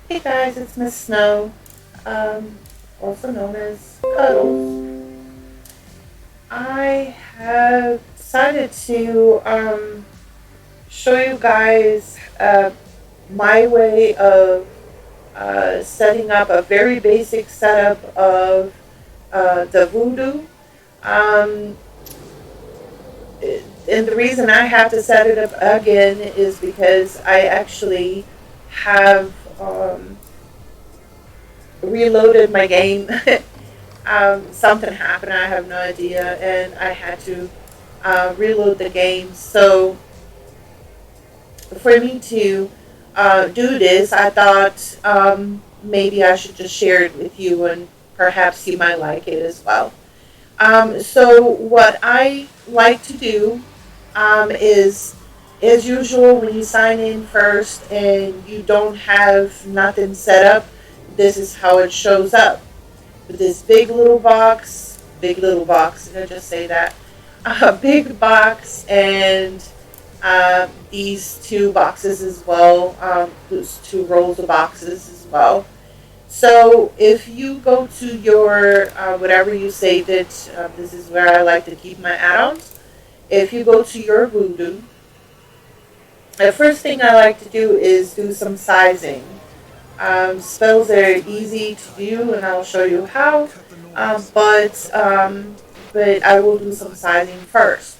Hey guys, it's MzSnow, also known as Cuddles. I have decided to show you guys my way of setting up a very basic setup of the VuhDo. Um, and the reason I have to set it up again is because I actually have reloaded my game. Something happened, I have no idea, and I had to reload the game. So for me to do this, I thought maybe I should just share it with you, and perhaps you might like it as well. So what I like to do is, as usual, when you sign in first and you don't have nothing set up, this is how it shows up. With this big little box, did I just say that? A big box and these two boxes as well, those two rows of boxes as well. So if you go to your, whatever you saved it, this is where I like to keep my add-ons. If you go to your VuhDo, the first thing I like to do is do some sizing. Spells are easy to do, and I'll show you how. But I will do some sizing first.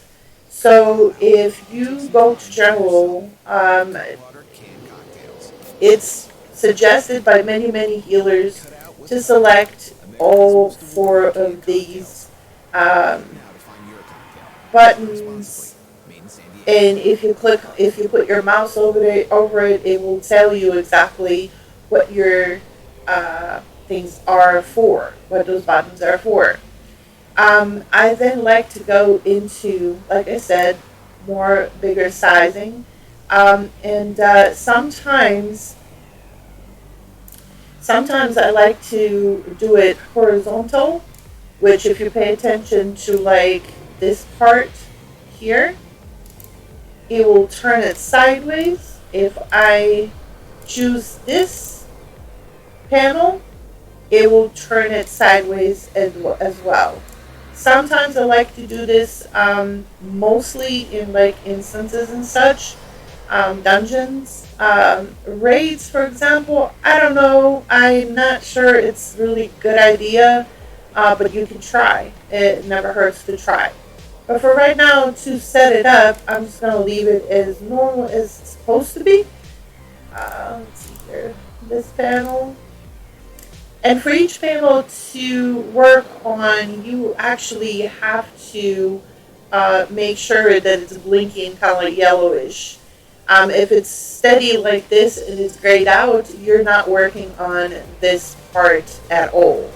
So if you go to general, it's suggested by many healers to select all four of these um, buttons, and if you put your mouse over it, it will tell you exactly what your things are for, what those buttons are for. I then like to go into, like I said, more bigger sizing, and sometimes I like to do it horizontal, which if you pay attention to like this part here, it will turn it sideways. If I choose this panel, it will turn it sideways as well. Sometimes I like to do this mostly in like instances and such, dungeons, raids, for example. I don't know. I'm not sure it's really good idea, but you can try. It never hurts to try. But for right now, to set it up, I'm just gonna leave it as normal as it's supposed to be. Let's see here, this panel. And for each panel to work on, you actually have to make sure that it's blinking kind of like yellowish. If it's steady like this and it's grayed out, you're not working on this part at all.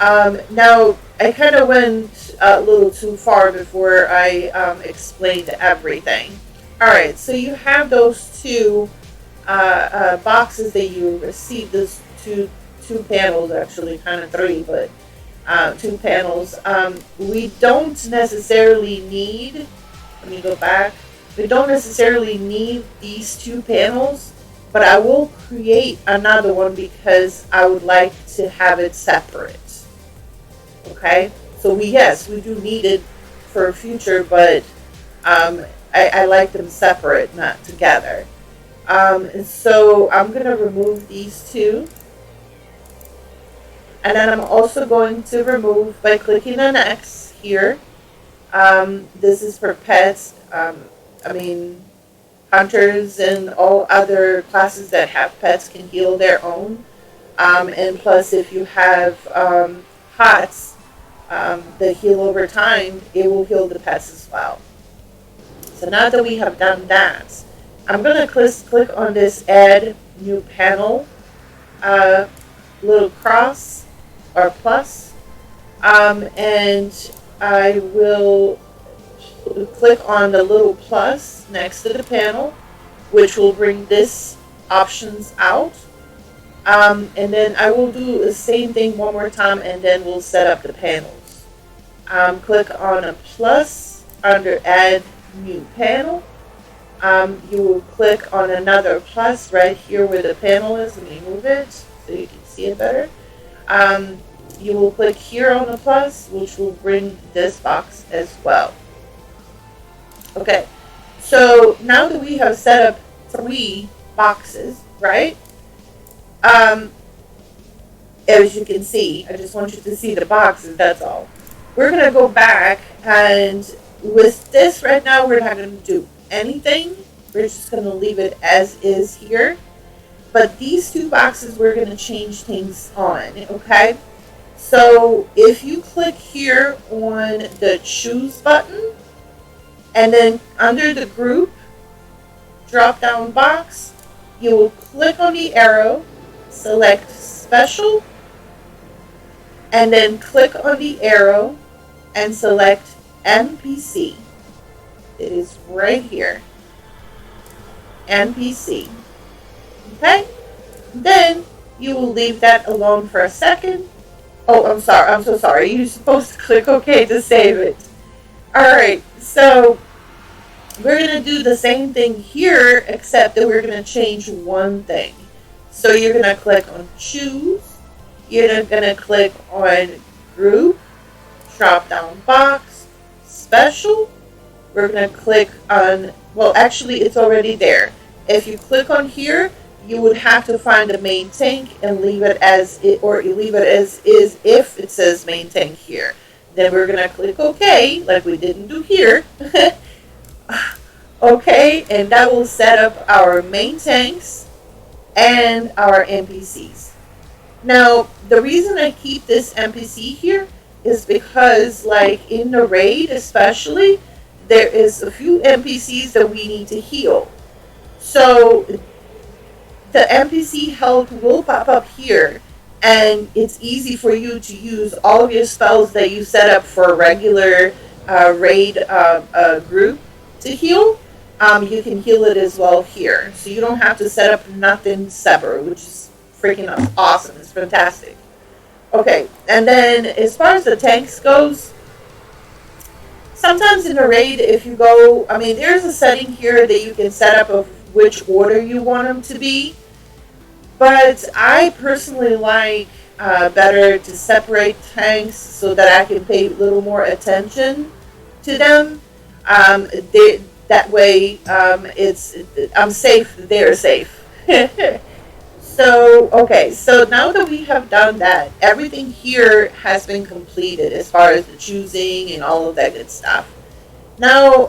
Now, I kind of went a little too far before I explained everything. Alright, so you have those two boxes that you received, those two panels, actually, kind of three, but two panels. We don't necessarily need, let me go back, we don't necessarily need these two panels, but I will create another one because I would like to have it separate. Okay, so yes, we do need it for future, but I like them separate, not together. And so I'm going to remove these two. And then I'm also going to remove by clicking on X here. This is for pets. I mean, hunters and all other classes that have pets can heal their own. And plus, if you have HOTS that heal over time, it will heal the pets as well. So now that we have done that, I'm going to click on this Add New Panel little cross or plus, and I will click on the little plus next to the panel, which will bring this options out. And then I will do the same thing one more time, and then we'll set up the panels. Click on a plus under Add New Panel. you will click on another plus right here where the panel is. Let me move it so you can see it better. You will click here on the plus, which will bring this box as well. Okay, so now that we have set up 3 boxes, right? As you can see, I just want you to see the boxes, that's all. We're going to go back, and with this right now, we're not going to do anything. We're just going to leave it as is here. But these 2 boxes, we're going to change things on, okay? So if you click here on the choose button, and then under the group drop down box, you will click on the arrow, select special, and then click on the arrow and select NPC. It is right here. NPC. Okay? Then you will leave that alone for a second. Oh, I'm sorry. I'm so sorry. You're supposed to click OK to save it. Alright, so we're going to do the same thing here, except that we're going to change one thing. So you're going to click on choose. You're going to click on group, drop down box, special. We're going to click on, well, actually it's already there. If you click on here, you would have to find the main tank and leave it as it, or you leave it as is if it says main tank here. Then we're going to click OK, like we didn't do here. OK, and that will set up our main tanks and our NPCs. Now, the reason I keep this NPC here is because, like, in the raid especially, there is a few NPCs that we need to heal. So the NPC health will pop up here, and it's easy for you to use all of your spells that you set up for a regular raid group to heal. You can heal it as well here. So you don't have to set up nothing separate, which is freaking awesome. It's fantastic. Okay, and then as far as the tanks goes, sometimes in a raid, if you go, I mean, there's a setting here that you can set up of which order you want them to be. But I personally like better to separate tanks so that I can pay a little more attention to them. That way, I'm safe, they're safe. So, okay, so now that we have done that, everything here has been completed as far as the choosing and all of that good stuff. Now,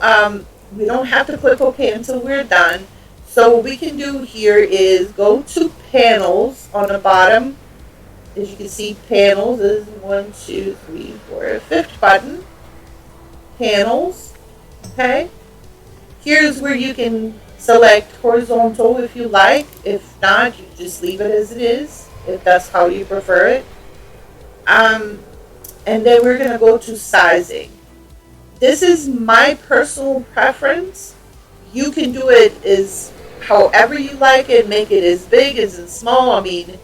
we don't have to click OK until we're done. So what we can do here is go to panels on the bottom. As you can see, panels is 1, 2, 3, 4, 5th button. Panels, okay? Here's where you can select horizontal if you like. If not, you just leave it as it is, if that's how you prefer it. And then we're going to go to sizing. This is my personal preference. You can do it as however you like it. Make it as big as small. I mean,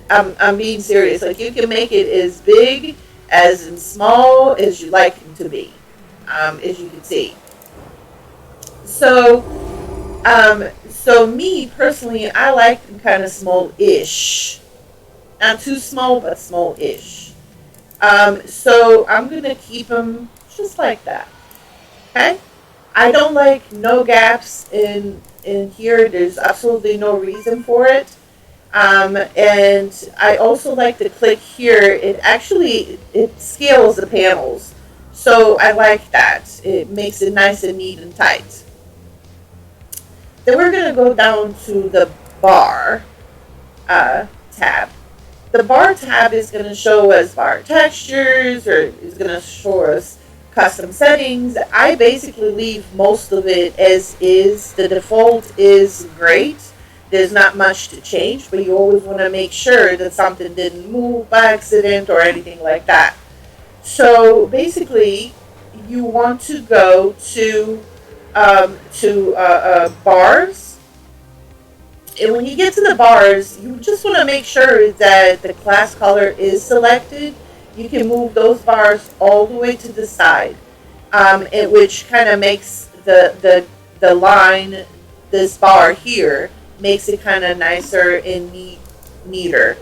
I'm being serious. Like, you can make it as big as in small as you like it to be, as you can see. So, so me personally, I like them kind of small-ish. Not too small, but small-ish. So I'm gonna keep them just like that. Okay. I don't like no gaps in here. There's absolutely no reason for it. And I also like to click here. It scales the panels. So I like that. It makes it nice and neat and tight. Then we're going to go down to the bar tab. The bar tab is going to show us bar textures, or is going to show us custom settings. I basically leave most of it as is. The default is great. There's not much to change, but you always want to make sure that something didn't move by accident or anything like that. So basically, you want to go to bars, and when you get to the bars, you just want to make sure that the class color is selected. You can move those bars all the way to the side, which kind of makes the the line, this bar here, makes it kind of nicer and neater.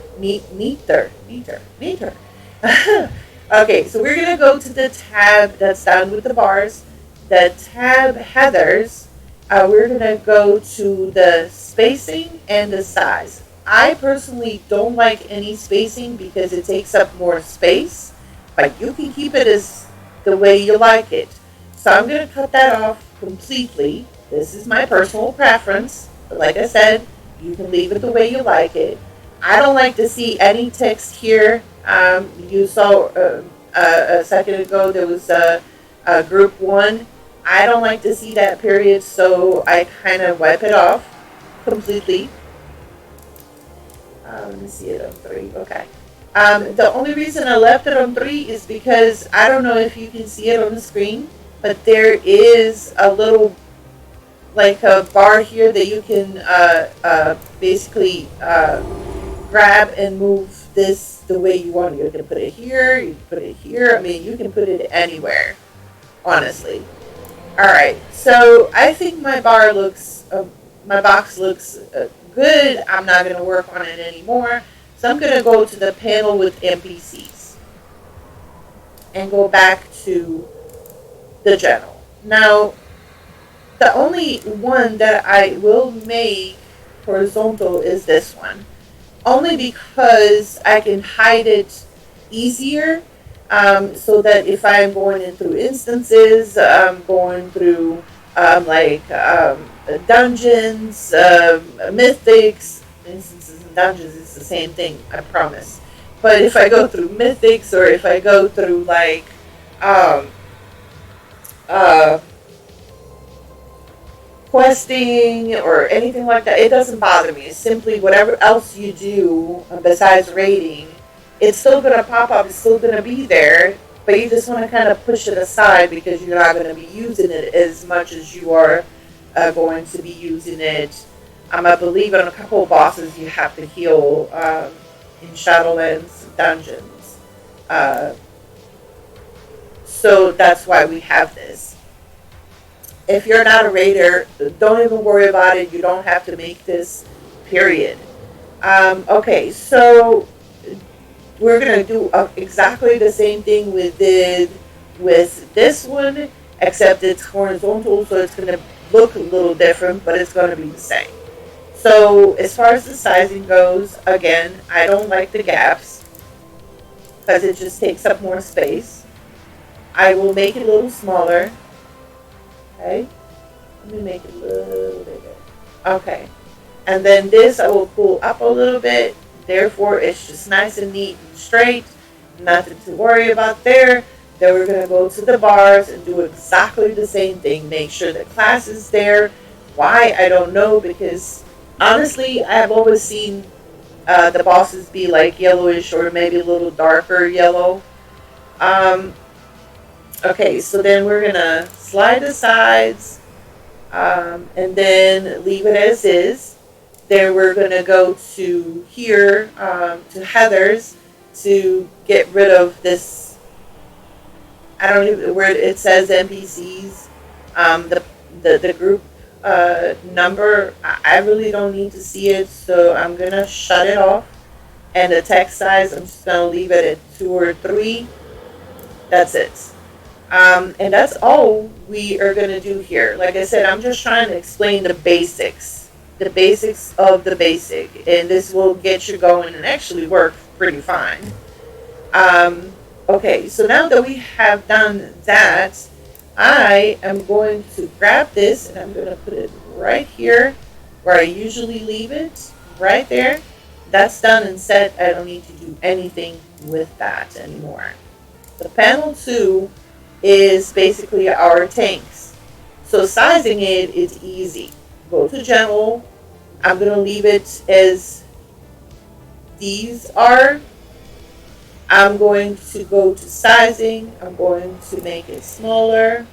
Okay, so we're gonna go to the tab that's down with the bars. The tab headers, we're gonna go to the spacing and the size. I personally don't like any spacing because it takes up more space, but you can keep it as the way you like it. So I'm gonna cut that off completely. This is my personal preference. But like I said, you can leave it the way you like it. I don't like to see any text here. You saw a second ago there was a group 1. I don't like to see that period, so I kind of wipe it off completely. Let me see it on 3. Okay. The only reason I left it on 3 is because I don't know if you can see it on the screen, but there is a little, like a bar here that you can basically grab and move this the way you want. You can put it here, you can put it here. I mean, you can put it anywhere, honestly. Alright, so I think my bar looks, my box looks good. I'm not going to work on it anymore. So I'm going to go to the panel with NPCs and go back to the general. Now, the only one that I will make horizontal is this one. Only because I can hide it easier. So that if I'm going in through instances, I'm going through dungeons, mythics, instances and dungeons, it's the same thing, I promise. But if I go through mythics or if I go through like questing or anything like that, it doesn't bother me. It's simply whatever else you do besides raiding, it's still going to pop up, it's still going to be there, but you just want to kind of push it aside because you're not going to be using it as much as you are going to be using it. I believe on a couple of bosses you have to heal in Shadowlands dungeons. So that's why we have this. If you're not a raider, don't even worry about it. You don't have to make this, period. Okay, so we're going to do exactly the same thing we did with this one, except it's horizontal, so it's going to look a little different, but it's going to be the same. So as far as the sizing goes, again, I don't like the gaps because it just takes up more space. I will make it a little smaller. Okay, let me make it a little bigger. Okay, and then this I will pull up a little bit. Therefore, it's just nice and neat and straight. Nothing to worry about there. Then we're going to go to the bars and do exactly the same thing. Make sure the class is there. Why? I don't know, because honestly, I have always seen the bosses be like yellowish or maybe a little darker yellow. Okay, so then we're going to slide the sides and then leave it as is. Then we're going to go to here, to headers, to get rid of this, I don't even, where it says NPCs, the group number, I really don't need to see it, so I'm going to shut it off. And the text size, I'm just going to leave it at 2 or 3. That's it. And that's all we are going to do here. Like I said, I'm just trying to explain the basics. The basics of the basic, and this will get you going and actually work pretty fine. Okay, so now that we have done that, I am going to grab this and I'm going to put it right here where I usually leave it, right there. That's done and set. I don't need to do anything with that anymore. The panel 2 is basically our tanks. So sizing it is easy. Go to general. I'm going to leave it as these are. I'm going to go to sizing. I'm going to make it smaller.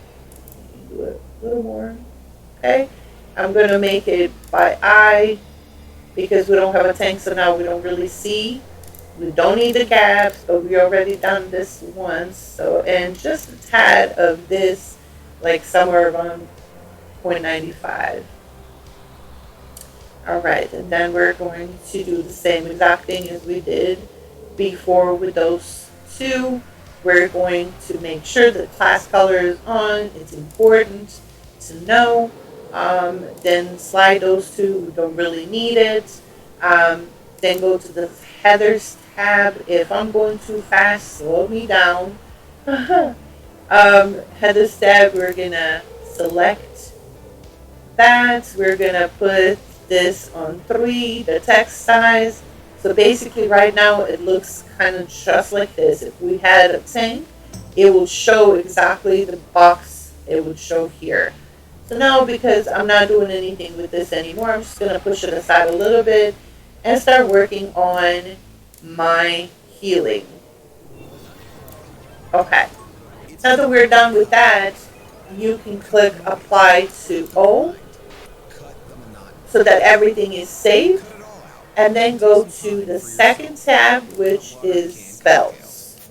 Do it a little more. Okay. I'm going to make it by eye because we don't have a tank, so now we don't really see. We don't need the gaps, but we already done this once. So, and just a tad of this, like somewhere around 0.95. Alright, and then we're going to do the same exact thing as we did before with those two. We're going to make sure the class color is on. It's important to know. Then slide those two. We don't really need it. Then go to the headers tab. If I'm going too fast, slow me down. Headers tab, we're going to select that. We're going to put this on 3, the text size. So basically right now it looks kind of just like this. If we had a 10, it will show exactly the box it would show here. So now, because I'm not doing anything with this anymore, I'm just going to push it aside a little bit and start working on my healing. Okay. Now that we're done with that, you can click apply to all so that everything is saved. And then go to the second tab, which is spells.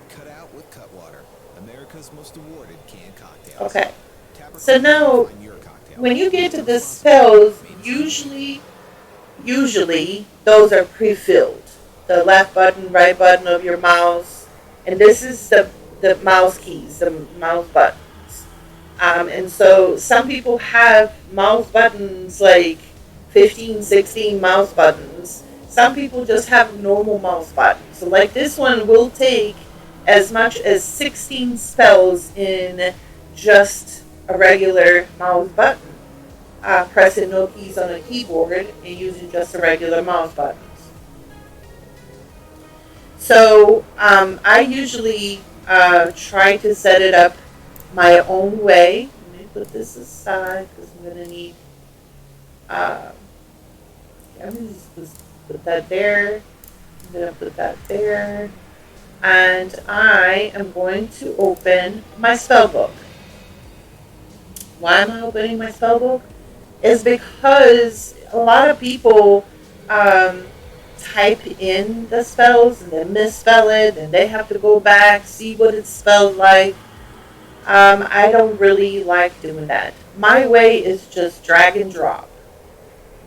Cut out with Cutwater, America's most awarded canned cocktails. Okay. So now, when you get to the spells, usually those are pre-filled. The left button, right button of your mouse, and this is the mouse keys, the mouse buttons. And so some people have mouse buttons like 15, 16 mouse buttons. Some people just have normal mouse buttons. So like this one will take as much as 16 spells in just a regular mouse button. Pressing no keys on a keyboard and using just a regular mouse buttons. So I usually try to set it up my own way. Let me put this aside because I'm going to need, I'm going to just put that there. I'm going to put that there. And I am going to open my spell book. Why am I opening my spell book? Is because a lot of people type in the spells and then misspell it and they have to go back, see what it's spelled like. I don't really like doing that. My way is just drag and drop,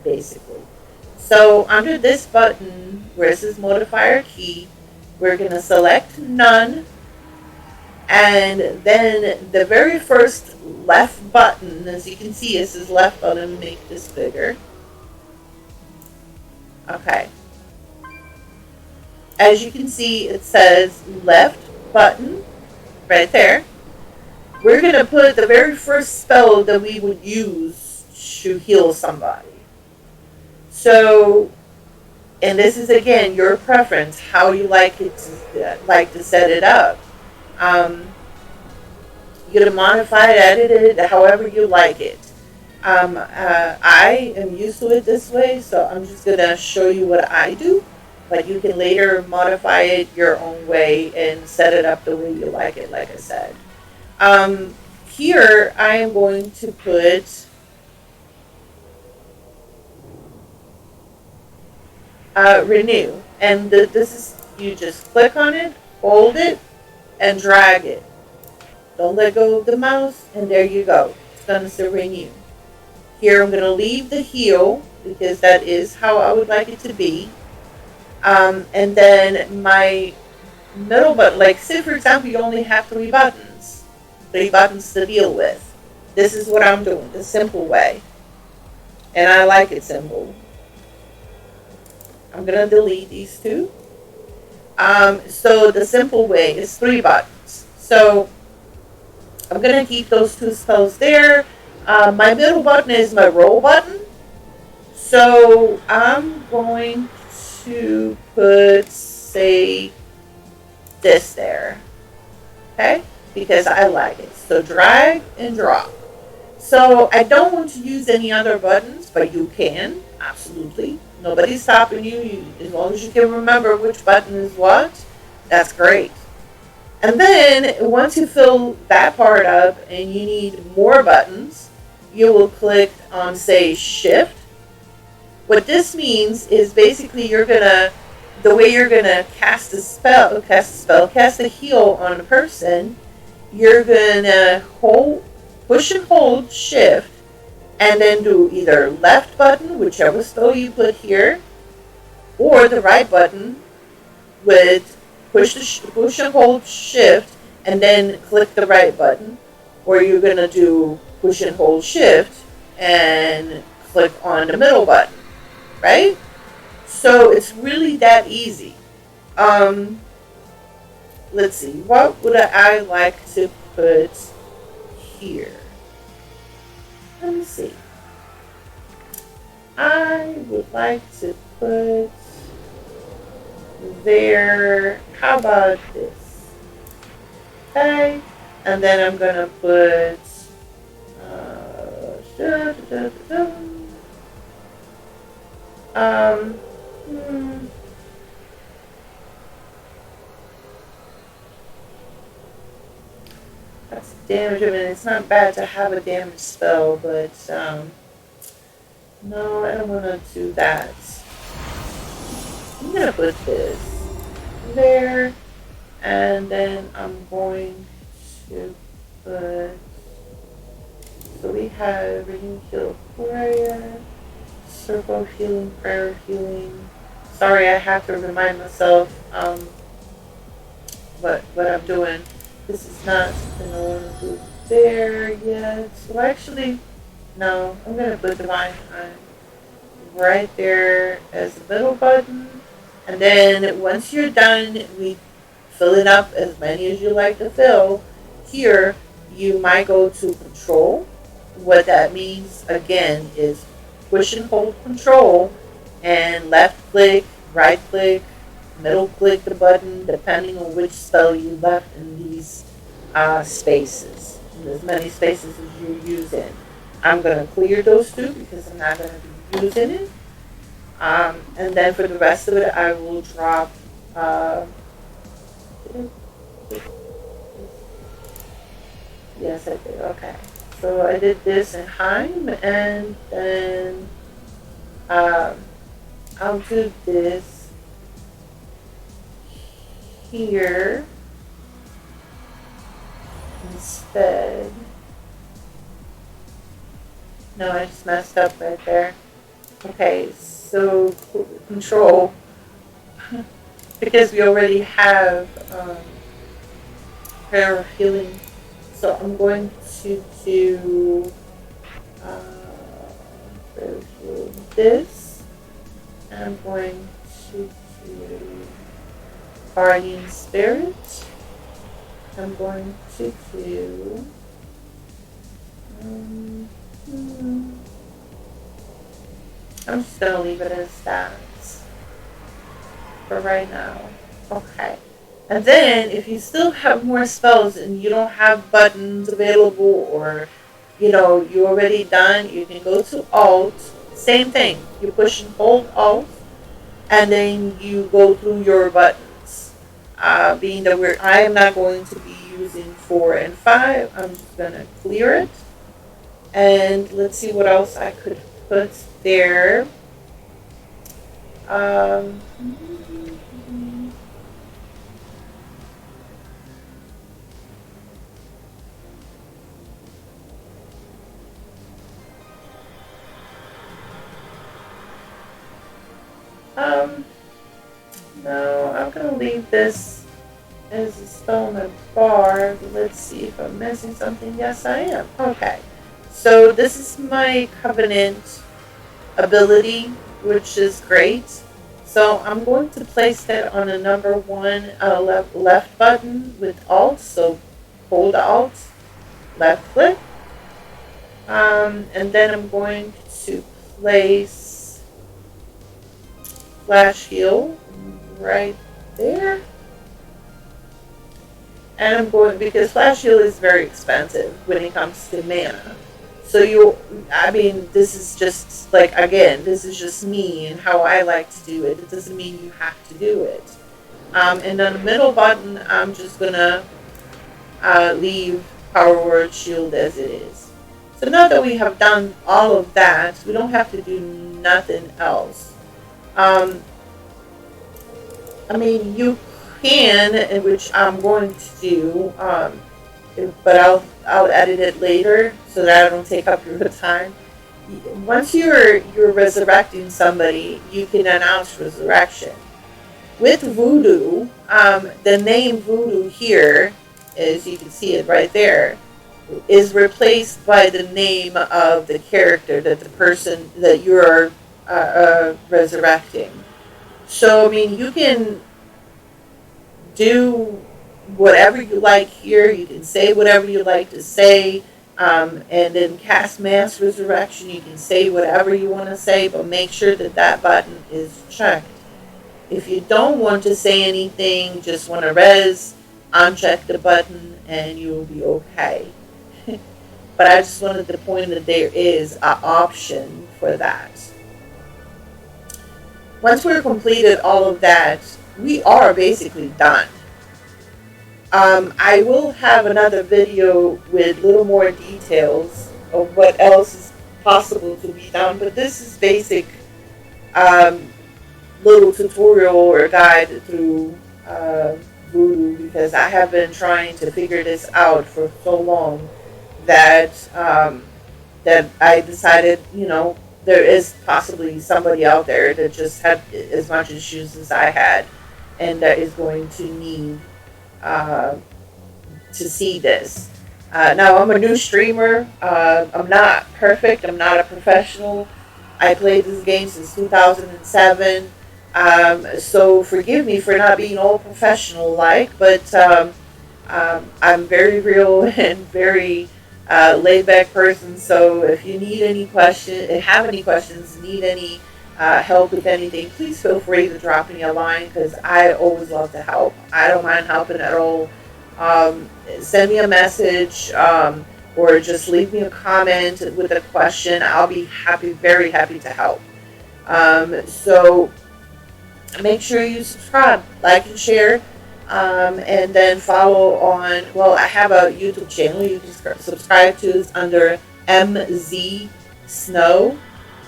basically. So under this button, where it says modifier key, we're going to select none. And then the very first left button, as you can see, it says left button, make this bigger. Okay. As you can see, it says left button right there. We're going to put the very first spell that we would use to heal somebody. So, and this is again your preference, how you like it to set it up. You can modify it, edit it, however you like it. I am used to it this way, so I'm just going to show you what I do. But you can later modify it your own way and set it up the way you like it, like I said. Here, I am going to put renew. And this is, you just click on it, hold it, and drag it. Don't let go of the mouse, and there you go. It's going to say renew. Here, I'm going to leave the heal, because that is how I would like it to be. And then my middle button, like say for example, you only have 3 buttons to deal with. This is what I'm doing, the simple way. And I like it simple. I'm going to delete these 2. So the simple way is 3 buttons. So I'm going to keep those 2 spells there. My middle button is my roll button. So I'm going to put, say, this there. Okay? Because I like it. So drag and drop. So I don't want to use any other buttons, but you can. Absolutely. Nobody's stopping you. As long as you can remember which button is what, that's great. And then once you fill that part up and you need more buttons, you will click on, say, shift. What this means is basically the way you're gonna cast a heal on a person, you're gonna push and hold shift, and then do either left button, whichever spell you put here, or the right button with push and hold shift, and then click the right button, or you're gonna do push and hold shift and click on the middle button, right? So it's really that easy. Let's see, what would I like to put here? Let me see. I would like to put there, how about this? Okay, and then I'm gonna put da, da, da, da. That's damage. I mean, it's not bad to have a damage spell, but no, I don't want to do that. I'm gonna put this there, and then I'm going to put. So we have Renew Heal Prayer, Circle Healing, Prayer Healing. Sorry, I have to remind myself what I'm doing. This is not something I want to do there yet. So actually, no, I'm going to put Divine Time right there as the middle button. And then once you're done, we fill it up as many as you like to fill. Here, you might go to Control. What that means, again, is push and hold Control and left click, right click, middle click the button, depending on which spell you left in these spaces, in as many spaces as you're using. I'm going to clear those two because I'm not going to be using it. And then for the rest of it, I will drop. Yes, I did. Okay. So I did this in Heim, and then I'll do this here instead. No, I just messed up right there. Okay, so Control, because we already have Prayer of Healing, so I'm going to do this, and I'm going to do Guardian Spirit. I'm going to do I'm just going to leave it as that for right now. Okay. And then if you still have more spells and you don't have buttons available, or you're already done, you can go to Alt. Same thing. You push and hold Alt, and then you go through your buttons. Being that I am not going to be using 4 and 5, I'm just going to clear it. And let's see what else I could put there. No, I'm going to leave this as a stone bar. Let's see if I'm missing something. Yes, I am. Okay. So this is my Covenant ability, which is great. So I'm going to place that on a number 1 left button with Alt. So hold Alt, left click. And then I'm going to place Flash Heal right there. And I'm going, because Flash Heal is very expensive when it comes to mana. So this is just, this is just me and how I like to do it. It doesn't mean you have to do it. And on the middle button, I'm just going to leave Power Word Shield as it is. So now that we have done all of that, we don't have to do nothing else. You can, which I'm going to do, but I'll edit it later so that I don't take up your time. Once you're resurrecting somebody, you can announce resurrection. With VuhDo, the name VuhDo here, as you can see it right there, is replaced by the name of the character that the person that you're resurrecting. So I mean, you can do whatever you like here. You can say whatever you like to say. And in cast mass resurrection, you can say whatever you want to say, but make sure that that button is checked. If you don't want to say anything, just want to res, uncheck the button, and you will be okay. But I just wanted to point that there is an option for that. Once we're completed all of that, we are basically done. I will have another video with little more details of what else is possible to be done, but this is basic little tutorial or guide through VuhDo, because I have been trying to figure this out for so long that that I decided, there is possibly somebody out there that just had as much issues as I had, and that is going to need to see this. Now, I'm a new streamer. I'm not perfect. I'm not a professional. I played this game since 2007. So forgive me for not being all professional-like, but I'm very real and very laid-back person. So if you need any questions, have any questions, need any help with anything, please feel free to drop me a line, because I always love to help. I don't mind helping at all. Send me a message, or just leave me a comment with a question. I'll be very happy to help. So make sure you subscribe, like, and share, and then follow on. Well, I have a YouTube channel you can subscribe to. It's under MzSnow,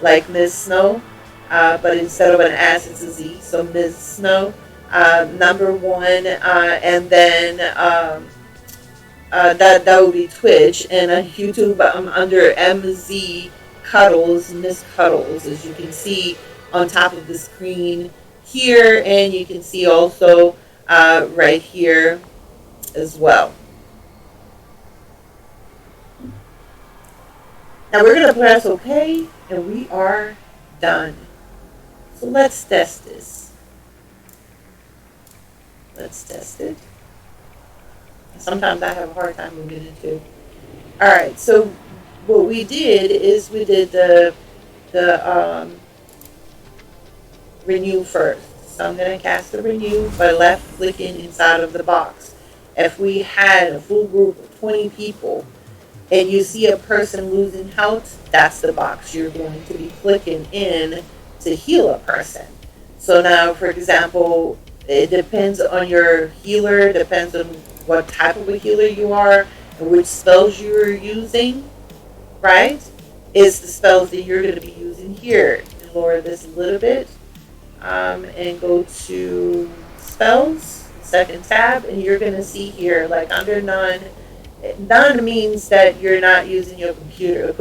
like MzSnow. But instead of an S, it's a Z. So MzSnow, #1, and then that would be Twitch, and on YouTube I'm under MzCuddles, MzCuddles, as you can see on top of the screen here, and you can see also right here as well. Now we're going to press OK, and we are done. So let's test this. Let's test it. Sometimes I have a hard time moving it too. Alright, so what we did is we did the renew first. So I'm going to cast the renew by left clicking inside of the box. If we had a full group of 20 people and you see a person losing health, that's the box you're going to be clicking in to heal a person. So now, for example, it depends on your healer, depends on what type of a healer you are and which spells you're using, right? Is the spells that you're going to be using here. And lower this a little bit, and go to spells, second tab, and you're going to see here, like under none. None means that you're not using your computer,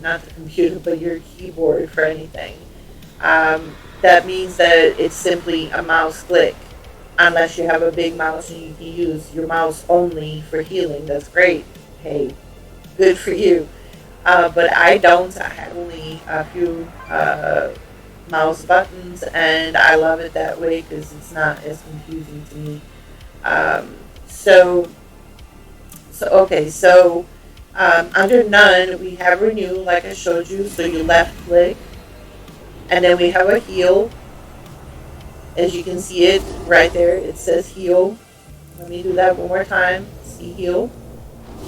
not the computer, but your keyboard for anything. That means that it's simply a mouse click, unless you have a big mouse and you can use your mouse only for healing. That's great. Hey, good for you. But I don't. I have only a few mouse buttons, and I love it that way because it's not as confusing to me. So under none, we have renew, like I showed you. So you left click, and then we have a heal. As you can see it right there, it says heal. Let me do that one more time. See heal.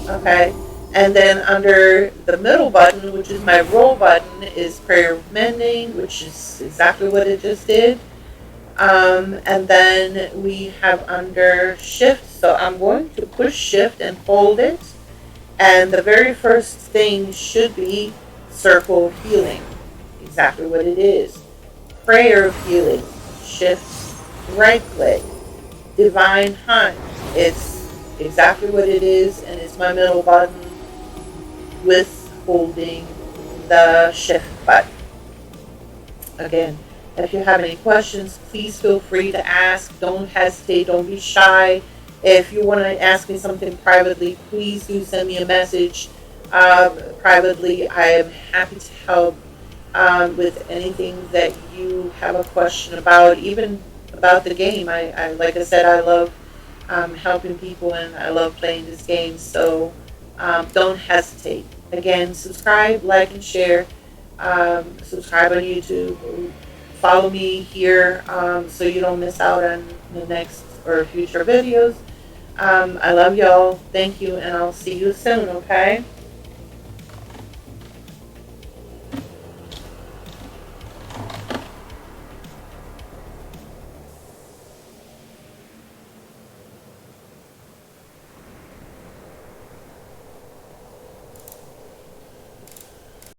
Okay. And then under the middle button, which is my roll button, is prayer of mending, which is exactly what it just did. And then we have under shift. So I'm going to push shift and hold it. And the very first thing should be circle of healing. Exactly what it is. Prayer of healing. Shift, right click. Divine hunt. It's exactly what it is, and it's my middle button with holding the shift button. Again, if you have any questions, please feel free to ask. Don't hesitate. Don't be shy. If you want to ask me something privately, please do send me a message privately. I am happy to help with anything that you have a question about, even about the game. I like I said, I love helping people and I love playing this game. So don't hesitate. Again, subscribe, like, and share. Subscribe on YouTube. Follow me here so you don't miss out on the next or future videos. I love y'all. Thank you, and I'll see you soon, okay?